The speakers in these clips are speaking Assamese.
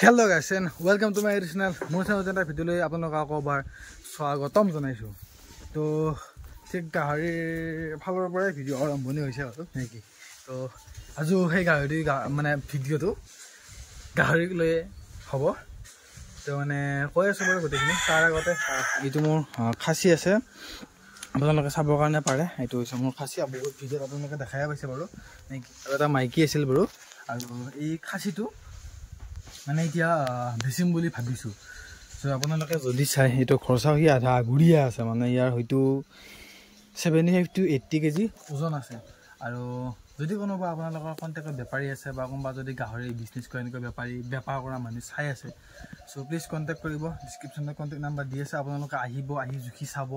Hello guys and welcome to my channel. মোৰ চেনেলৰ ভিডিঅ'লৈ আপোনালোকক আকৌ এবাৰ স্বাগতম জনাইছো। তো ঠিক গাহৰিৰ ফালৰ পৰা ভিডিঅ' আৰম্ভণি হৈছে আৰু নেকি। তো আজি সেই গাহৰি মানে ভিডিঅ'টো গাহৰিক লৈ হ'ব। তো মানে কৈ আছো বাৰু গোটেইখিনি। তাৰ আগতে এইটো মোৰ খাচী আছে, আপোনালোকে চাবৰ কাৰণে পাৰে। এইটো হৈছে মোৰ খাচী, বহুত ভিডিঅ'ত আপোনালোকে দেখাই পাইছে বাৰু নেকি। আৰু এটা মাইকী আছিল বাৰু। আৰু এই খাচীটো মানে এতিয়া বেচিম বুলি ভাবিছোঁ। চ' আপোনালোকে যদি চাই এইটো খৰচা হৈ আধা আগুৰিয়া আছে, মানে ইয়াৰ হয়তো 75 to 80 কেজি ওজন আছে। আৰু যদি কোনোবা আপোনালোকৰ কণ্টেক্টত বেপাৰী আছে বা কোনোবা যদি গাহৰি বিজনেছ কৰে, এনেকুৱা বেপাৰ কৰা মানুহ চাই আছে, চ' প্লিজ কণ্টেক্ট কৰিব। ডিছক্ৰিপশ্যনত কণ্টেক্ট নাম্বাৰ দি আছে, আপোনালোকে আহিব, আহি জুখি চাব,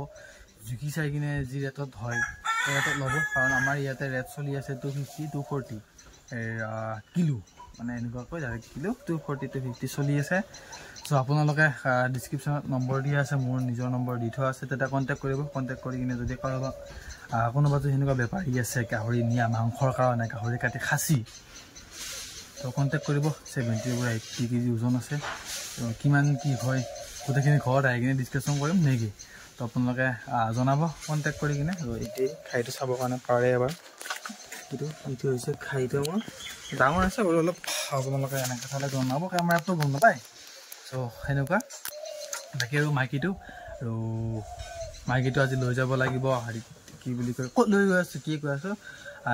জুখি চাই কিনে যি ৰেটত হয় সেই ৰেটত ল'ব। কাৰণ আমাৰ ইয়াতে ৰেট চলি আছে 250 to 240 কিলো, মানে এনেকুৱাকৈ ডাইৰেক্ট কিলো 240 to 250 চলি আছে। চ' আপোনালোকে ডিছক্ৰিপশ্যনত নম্বৰ দিয়া আছে, মোৰ নিজৰ নম্বৰ দি থোৱা আছে, তাতে কণ্টেক্ট কৰিব। কণ্টেক্ট কৰি কিনে যদি কোনোবা যদি সেনেকুৱা বেপাৰী আছে গাহৰি নিয়া মাংসৰ কাৰণে, গাহৰি কাটি খাচী, তো কণ্টেক্ট কৰিব। 70 to 80 কেজি ওজন আছে। কিমান কি হয় গোটেইখিনি ঘৰত আহি কিনে ডিছকাশ্যন কৰিম নেকি। তো আপোনালোকে জনাব কণ্টেক্ট কৰি কিনে। আৰু এতিয়াই খাইটো চাবৰ কাৰণে পাৰে এবাৰ। এইটো হৈছে খাইটো মোৰ ডাঙৰ আছে বাৰু অলপ, আপোনালোকে এনেকৈ চালে জনাব, কেমেৰাটো গম নাপায়। চ' সেনেকুৱা বাকী আৰু মাইকীটো আজি লৈ যাব লাগিব। হেৰি কি বুলি কয়, ক'ত লৈ গৈ আছোঁ, কি কৈ আছোঁ,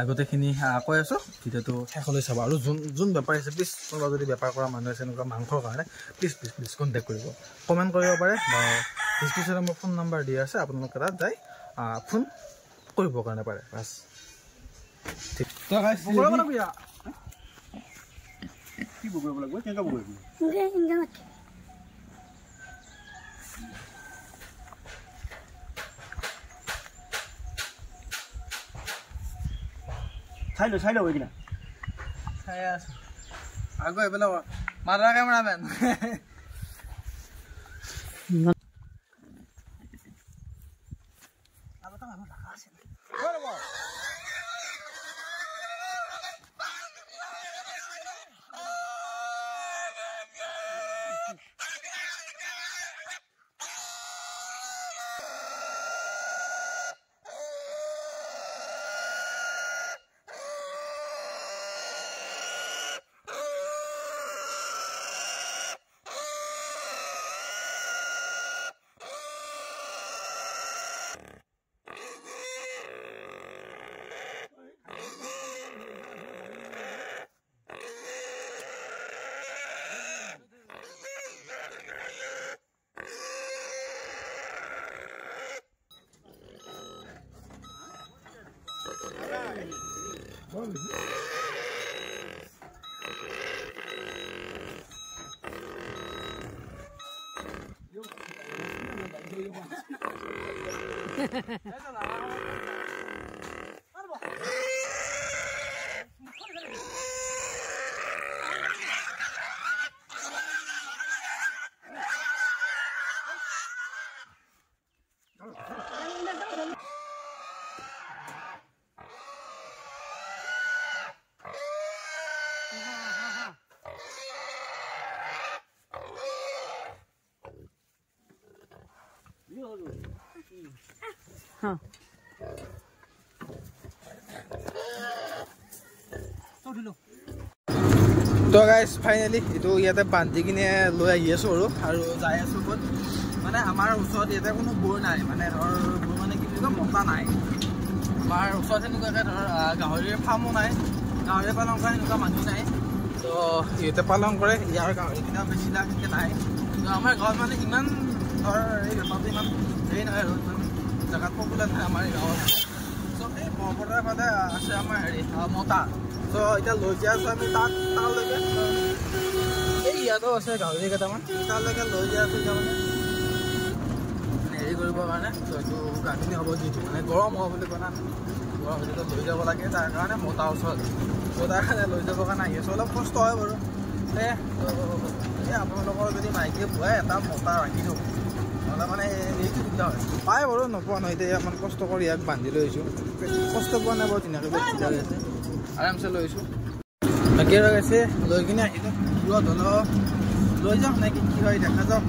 গোটেইখিনি কৈ আছোঁ। ভিডিঅ'টো শেষলৈ চাব। আৰু যোন বেপাৰী আছে, প্লিজ কোনোবা যদি বেপাৰ কৰা মানুহ আছে এনেকুৱা মাংসৰ কাৰণে, প্লিজ কণ্টেক্ট কৰিব, কমেণ্ট কৰিব পাৰে। বা ডিছক্ৰিপশ্যনত মোৰ ফোন নম্বৰ দিয়া আছে, আপোনালোকে তাত যাই ফোন কৰিবৰ কাৰণে পাৰে। বাছ ঠিক কি বগৰিব লাগিব, কেনেকৈ বগৰিব চাই লওঁ এইকিনা চাই আছোঁ। আকৌ এইফালে মাৰা কেমেৰামেন তো গাইজ ফাইনেলি এইটো ইয়াতে বান্ধি কিনে লৈ আহি আছোঁ আৰু যাই আছোঁ ক'ত, মানে আমাৰ ওচৰত ইয়াতে কোনো বোৰ নাই, মানে ধৰ বোৰ মানে কি বুলি কয় মতা নাই। আমাৰ ওচৰত সেনেকুৱাকৈ ধৰ গাহৰিৰ ফাৰ্মো নাই, গাহৰি পালন কৰা সেনেকুৱা মানুহ নাই। তো সিহঁতে পালন কৰে, ইয়াৰ গাহৰিকেইটা বেছিলাক সেনেকৈ নাই। তো আমাৰ গাঁৱত মানে ইমান ধৰ এই বেপাৰটো ইমান হেৰি নহয় আৰু ইমান জেগাত পপুলাৰ নহয় আমাৰ গাঁৱত। চ' এই বৰপথাৰ ফালে আছে আমাৰ হেৰি মতা। চ' এতিয়া লৈ যাই আছোঁ আমি তালৈকে। এই ইয়াতো আছে গাহৰি কেইটামান, তালৈকে লৈ যাই আছোঁ এতিয়া মানে হেৰি কৰিবৰ কাৰণে। ত' এইটো গাখীৰ হ'ব যিটো মানে গৰম হ'ব বুলি কয় না, গৰম হ'লেতো লৈ যাব লাগে, তাৰ কাৰণে মতা ওচৰত। ত' তাৰ কাৰণে লৈ যাবৰ কাৰণে আহি আছোঁ। অলপ কষ্ট হয় বাৰু। এই আপোনালোকৰ যদি মাইকীয়ে পুৱাই এটা মতা ৰাখি দিওঁ, নহ'লে মানে এইটো দিগদাৰ হয়। পায় বাৰু, নোপোৱা নহয়। এতিয়া ইমান কষ্ট কৰি ইয়াক বান্ধি লৈ আহিছোঁ, কষ্ট পোৱা নাই বাৰু, ধুনীয়াকৈ দিগদাৰ আছে, আৰামছে লৈ আহিছোঁ। বাকী আৰু আছে লৈ কিনে আহিলোঁ। দূৰত হ'লেও লৈ যাওঁ নে কি হয় দেখা যাওক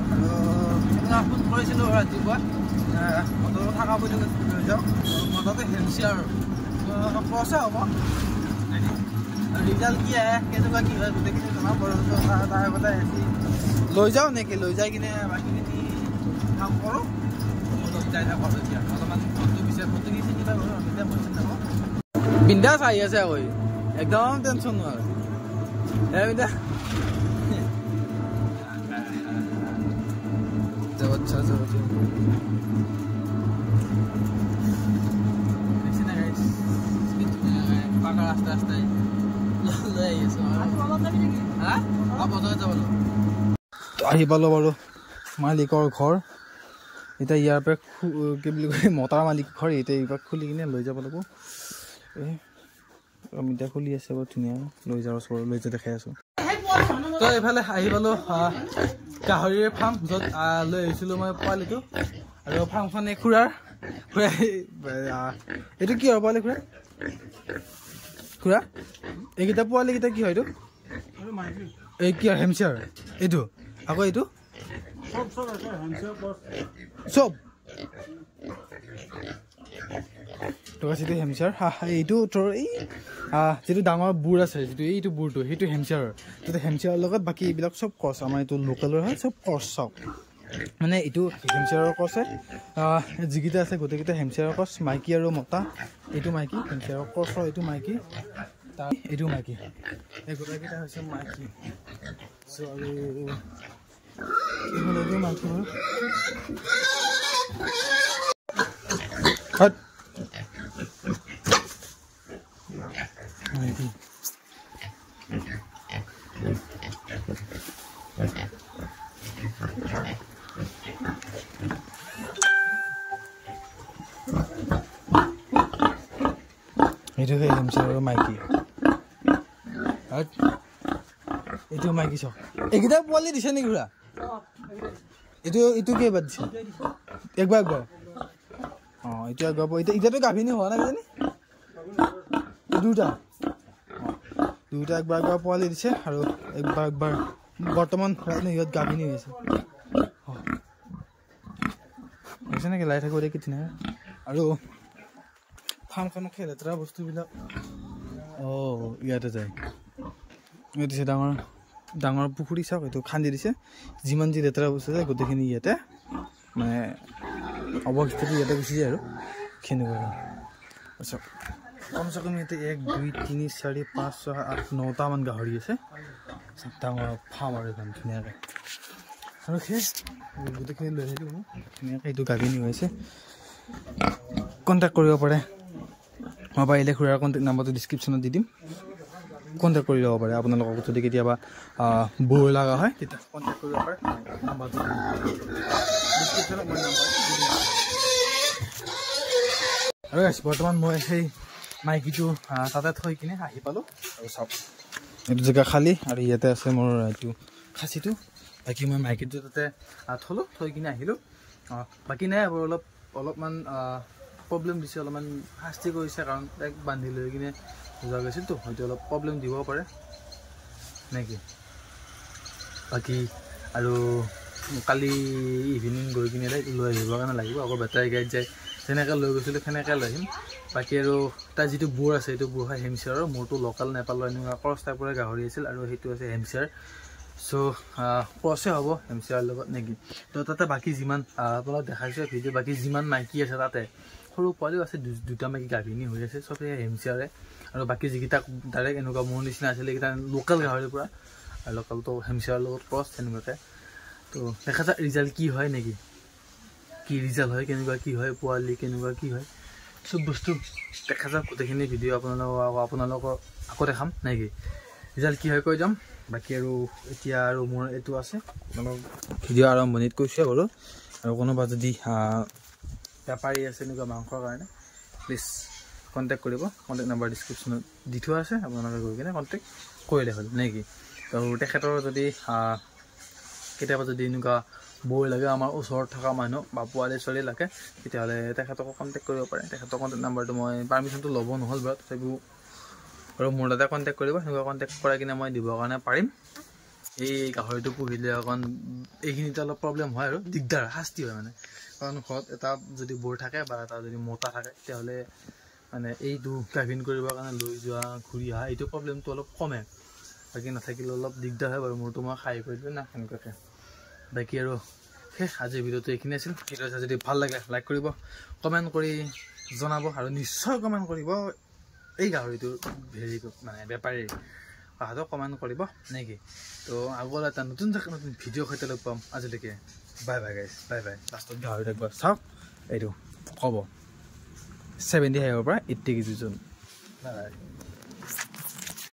আপোনাক ফোন কৰিছিলোঁ ৰাতিপুৱা মটৰ থকা বুলি লৈ যাওঁ মটৰতে হেলচি আৰু খৰচা হ'ব ৰিজাল্ট কি আহে কেনেকুৱা কি হয় গোটেইখিনি জনাম বাৰু তাৰ আগতে লৈ যাওঁ নেকি লৈ যাই কিনে বাকীখিনি কাম কৰোঁ যাই থাকোঁ এতিয়া অলপমান ফটো পিছে ফটো কিছে কিবা কৰোঁ এতিয়া মই চিন্তা কৰোঁ বিন্দাছ আহি আছে আকৌ একদম টেনশ্যন নহয় বিন্দা আচ্ছা পাকা ৰাস্তা ৰাস্তাই লৈ আহি আছোঁ আহি পালোঁ বাৰু মালিকৰ ঘৰ এতিয়া ইয়াৰ পৰা কি বুলি কয় মতাৰ মালিক ঘৰ এতিয়া এইবাৰ খুলি কিনে লৈ যাব লাগিব এতিয়া খুলি আছে বাৰু ধুনীয়া লৈ যাওঁ ওচৰ লৈ যাই দেখাই আছোঁ তো এইফালে আহি পালোঁ গাহৰিৰ ফাৰ্ম য'ত লৈ আহিছিলোঁ মই পোৱালিটো আৰু ফাৰ্মখন এই খুৰাৰ এইটো কি হয় পোৱালি খুৰা এইকেইটা পোৱালিকেইটা কি হয় এইটো এই কি হয় হেমচিয়াৰ এইটো আকৌ এইটো চব টকাচিটো হেমচিয়াৰ এইটো তোৰ এই যিটো ডাঙৰ বুৰ আছে যিটো এইটো বুৰটো সেইটো হেমচিয়াৰ তেতিয়া হেমচিয়াৰৰ লগত বাকী এইবিলাক চব ক্ৰছ আমাৰ এইটো লোকেলৰ হয় চব ক্ৰছ চব মানে এইটো হেমচিয়াৰৰ ক্ৰছ হয় যিকেইটা আছে গোটেইকেইটা হেমচিয়াৰৰ ক্ৰছ মাইকী আৰু মতা এইটো মাইকী হেমচিয়াৰৰ ক্ৰছৰ এইটো মাইকী তাৰ এইটো মাইকী এই গোটেইকেইটা হৈছে মাইকী চ' আৰু এইটো মাইকী এইটো সেই হেমচিয়াৰৰ মাইকী এইটো মাইকী চাওক এইকেইটা পোৱালি দিছে নেকি খুৰা এইটো কেইবাৰ দিছে একবাৰ এইটো একবাৰ এতিয়াতো গাভিনী হোৱা নাই কিজানি দুটা একবাৰ পোৱালি দিছে আৰু একবাৰ বৰ্তমান সিহঁত গাভিনী হৈ আছে হৈছে নেকি লাই থাকিব দেখি ধুনীয়া আৰু ফাৰ্মখনত সেই লেতেৰা বস্তুবিলাক ইয়াতে যায় দিছে ডাঙৰ পুখুৰী চাওক এইটো খান্দি দিছে যিমান যি লেতেৰা বস্তু যায় গোটেইখিনি ইয়াতে মানে অৱস্থিতি ইয়াতে গুচি যায় আৰু সেনেকুৱা চাওক কমচে কম ইয়াতে 1 2 3 4 5 6 8 9টামান গাহৰি আছে ডাঙৰ ফাৰ্ম আৰু এখন ধুনীয়াকৈ আৰু সেই গোটেইখিনি লৈ আহিলোঁ ধুনীয়াকৈ এইটো গাভিনী হৈছে কণ্টেক্ট কৰিব পাৰে মই পাৰিলে খুৰাৰ কণ্টেক্ট নাম্বাৰটো ডিছক্ৰিপশ্যনত দি দিম কণ্টেক্ট কৰি ল'ব পাৰে আপোনালোকক যদি কেতিয়াবা বৰ লগা হয় তেতিয়া কণ্টেক্ট কৰিব পাৰে নাম্বাৰটো ডিছক্ৰিপশ্যনত মই নাম্বাৰ আৰু বৰ্তমান মই সেই মাইকীটো তাতে থৈ কিনে আহি পালোঁ আৰু চাওক এইটো জেগা খালী আৰু ইয়াতে আছে মোৰ এইটো খাচীটো বাকী মই মাইকীটো তাতে থ'লোঁ থৈ কিনে আহিলোঁ বাকী নাই আৰু অলপমান প্ৰব্লেম দিছে অলপমান শাস্তি কৰিছে কাৰণ তাইক বান্ধি লৈ কিনে যোৱা গৈছিলতো হয়তো অলপ প্ৰব্লেম দিব পাৰে নেকি বাকী আৰু কালি ইভিনিং গৈ কিনে লৈ আহিবৰ কাৰণে লাগিব আকৌ বেটাৰী গাড়ীত যায় যেনেকৈ লৈ গৈছিলোঁ সেনেকৈ লৈ আহিম বাকী আৰু তাৰ যিটো বুৰ আছে সেইটো বুৰ হয় হেমচিয়াৰৰ মোৰটো লোকেল নেপালৰ এনেকুৱা ক্ৰছ টাইপৰে গাহৰি আছিল আৰু সেইটো আছে হেমচিয়াৰ চ' ক্ৰছে হ'ব হেমচিয়াৰৰ লগত নেকি তো তাতে বাকী যিমান আপোনাক দেখাইছোঁ ভিডিঅ' বাকী যিমান মাইকী আছে তাতে সৰু পোৱালিও আছে দুটা মাইকী গাভিনী হৈ আছে চব সেই হেমচিয়াৰে আৰু বাকী যিকেইটা ডাইৰেক্ট এনেকুৱা মোৰ নিচিনা আছিলে এইকেইটা লোকেল গাহৰিৰ পৰা আৰু লোকেলটো হেমচিয়াৰৰ লগত ক্ৰছ তেনেকুৱাকৈ তো দেখা যায় ৰিজাল্ট কি হয় নেকি কি ৰিজাল্ট হয় কেনেকুৱা কি হয় পোৱালি কেনেকুৱা কি হয় চব বস্তু দেখা যাওক গোটেইখিনি ভিডিঅ' আপোনালোকৰ আকৌ দেখাম নেকি ৰিজাল্ট কি হয় কৈ যাম বাকী আৰু এতিয়া আৰু মোৰ এইটো আছে আপোনালোক ভিডিঅ' আৰম্ভণিত কৈছোঁ বাৰু আৰু কোনোবা যদি বেপাৰী আছে এনেকুৱা মাংসৰ কাৰণে প্লিজ কণ্টেক্ট কৰিব কণ্টেক্ট নাম্বাৰ ডিছক্ৰিপশ্যনত দি থোৱা আছে আপোনালোকে গৈ কিনে কণ্টেক্ট কৰিলে হ'ল নেকি তো তেখেতৰ যদি কেতিয়াবা যদি এনেকুৱা বৈ লাগে আমাৰ ওচৰত থকা মানুহ বা পোৱালি ছোৱালী লাগে তেতিয়াহ'লে তেখেতকো কণ্টেক্ট কৰিব পাৰে তেখেতৰ কণ্টেক্ট নাম্বাৰটো মই পাৰ্মিশ্যনটো ল'ব নহ'ল বাৰু তথাপিও আৰু মোৰ তাতে কণ্টেক্ট কৰিব সেনেকুৱা কণ্টেক্ট কৰাই কিনে মই দিবৰ কাৰণে পাৰিম এই গাহৰিটো পুহিলে অকণ এইখিনিতে অলপ প্ৰব্লেম হয় আৰু দিগদাৰ শাস্তি হয় মানে কাৰণ ঘৰত এটা যদি বৰ থাকে বা এটা যদি মতা থাকে তেতিয়াহ'লে মানে এইটো গাভিন কৰিবৰ কাৰণে লৈ যোৱা ঘূৰি অহা এইটো প্ৰব্লেমটো অলপ কমে বাকী নাথাকিলে অলপ দিগদাৰ হয় বাৰু মোৰতো মই খাই কৰি দিলোঁ না সেনেকুৱাকৈ বাকী আৰু শেষ আজিৰ ভিডিঅ'টো এইখিনি আছিল ভিডিঅ' যদি ভাল লাগে লাইক কৰিব কমেণ্ট কৰি জনাব আৰু নিশ্চয় কমেণ্ট কৰিব এই গাহৰিটোৰ হেৰি মানে বেপাৰীৰ কথাটো কমেণ্ট কৰিব নেকি তো আগলৈ এটা নতুন ভিডিঅ' সৈতে লগ পাম আজিলৈকে বাই বাই গাইছ বাই বাই লাষ্টত গাহৰিটো একবাৰ চাওক এইটো ক'ব 70 হাইৰ পৰা 80 কেজি ওজন বাই বাই